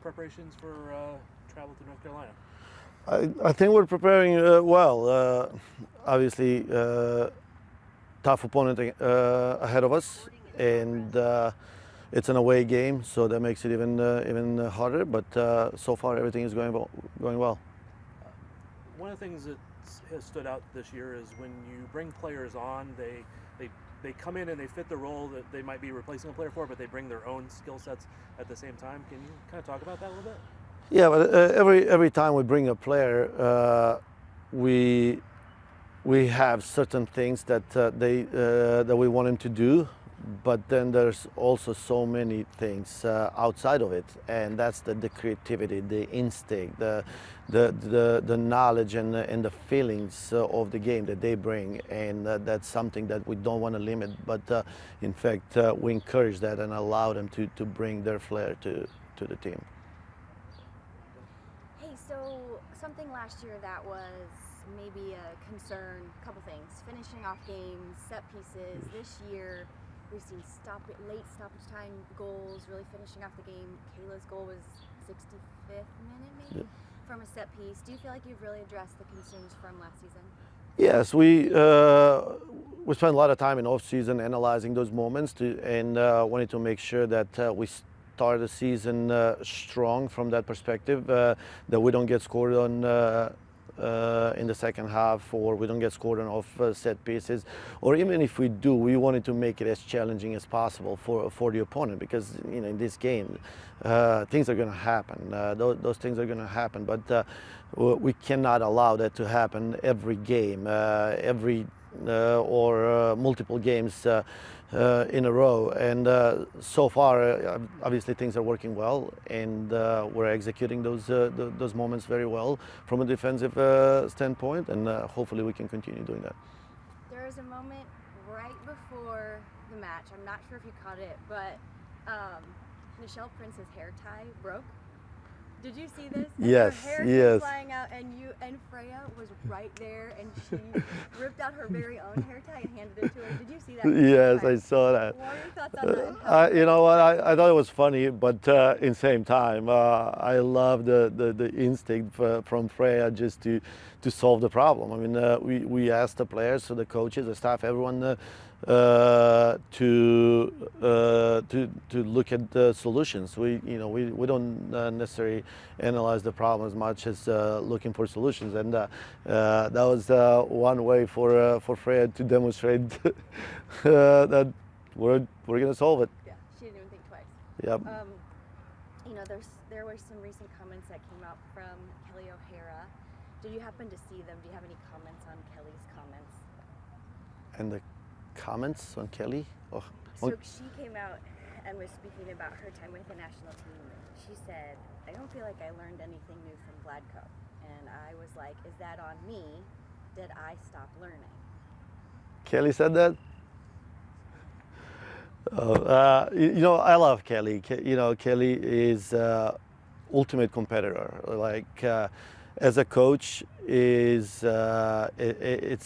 preparations for travel to North Carolina? I think we're preparing well. Obviously, tough opponent ahead of us, and it's an away game, so that makes it even harder. But so far, everything is going well. One of the things that has stood out this year is when you bring players on, they come in and they fit the role that they might be replacing a player for, but they bring their own skill sets at the same time. Can you kind of talk about that a little bit? Yeah, but every time we bring a player, we have certain things that that we want him to do, but then there's also so many things outside of it, and that's the creativity, the instinct, the knowledge and the feelings of the game that they bring, and that's something that we don't want to limit, but in fact we encourage that and allow them to bring their flair to the team. Hey, so something last year that was maybe a concern, a couple things, finishing off games, set pieces. This year we've seen late stoppage time goals, really finishing off the game. Kayla's goal was 65th minute maybe from a set piece. Do you feel like you've really addressed the concerns from last season? Yes, we spent a lot of time in off season analyzing those moments and wanted to make sure that we start the season strong from that perspective, that we don't get scored on in the second half, or we don't get scored on off set pieces, or even if we do, we wanted to make it as challenging as possible for the opponent, because in this game things are going to happen. Those things are going to happen, but we cannot allow that to happen every game, or multiple games in a row. And so far, obviously things are working well, and we're executing those moments very well from a defensive standpoint, and hopefully we can continue doing that. There was a moment right before the match, I'm not sure if you caught it, but Michelle Prince's hair tie broke. Did you see this? And yes, her hair yes. came flying out, and Freya was right there, and she ripped out her very own hair tie and handed it to her. Did you see that? Yes, I saw that. What are your thoughts on that? You know what? I thought it was funny, but in same time, I love the instinct from Freya just to solve the problem. I mean, we asked the players, so the coaches, the staff, everyone. To look at the solutions. We don't necessarily analyze the problem as much as looking for solutions, and that was one way for Freya to demonstrate that we're going to solve it. Yeah, she didn't even think twice. Yep. There were some recent comments that came out from Kelly O'Hara. Did you happen to see them? Do you have any comments on Kelly's comments? And the comments on Kelly? Oh. So she came out and was speaking about her time with the national team. She said, "I don't feel like I learned anything new from Vlatko." And I was like, is that on me? Did I stop learning? Kelly said that? I love Kelly. Kelly is ultimate competitor. Like, as a coach, it's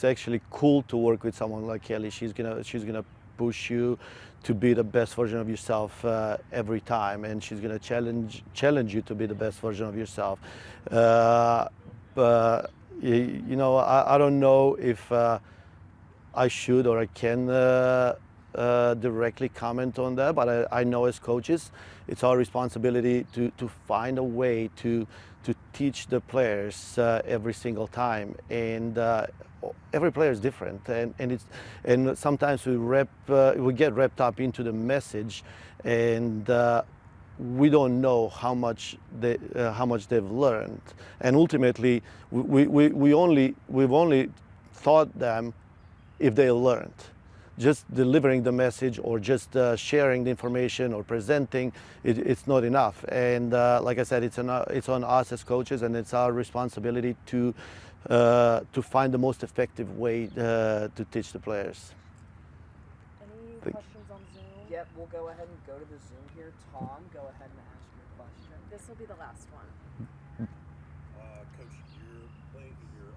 actually cool to work with someone like Kelly. She's gonna push you to be the best version of yourself every time, and she's gonna challenge you to be the best version of yourself. But I don't know if I should or I can directly comment on that, but I know as coaches, it's our responsibility to find a way to teach the players every single time, and every player is different, and sometimes we get wrapped up into the message, and we don't know how much they've learned, and ultimately we've only taught them if they learned. Just delivering the message or just sharing the information or presenting, it's not enough. And like I said, it's on us as coaches, and it's our responsibility to find the most effective way to teach the players. Any questions on Zoom? Yep, we'll go ahead and go to the Zoom here. Tom, go ahead and ask your question. This will be the last one. Coach, your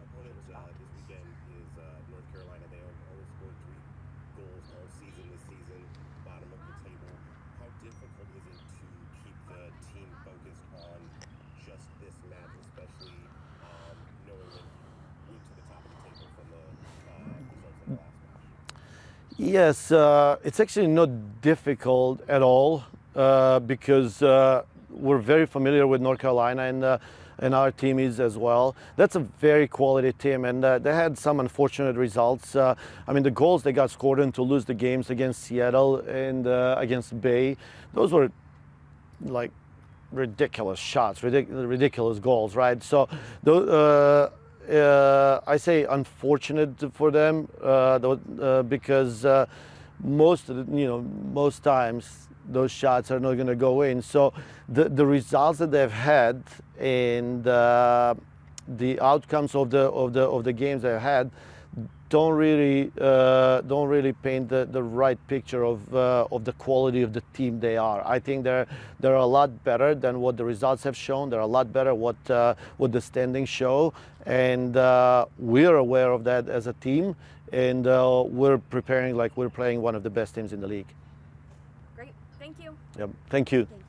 opponent this weekend is North Carolina. They only scored 3 goals all season this season, bottom of the table. How difficult is it to keep the team focused on Yes, it's actually not difficult at all because we're very familiar with North Carolina and our team is as well. That's a very quality team, and they had some unfortunate results. I mean, the goals they got scored in to lose the games against Seattle and against Bay, those were like ridiculous shots, ridiculous goals, right? So I say unfortunate for them because most times those shots are not going to go in. So the results that they've had and the outcomes of the games they've had don't really paint the right picture of the quality of the team they are. I think they're a lot better than what the results have shown. They're a lot better what the standings show, and we're aware of that as a team, and we're preparing like we're playing one of the best teams in the league. Great. Thank you. Yep. Thank you. Thank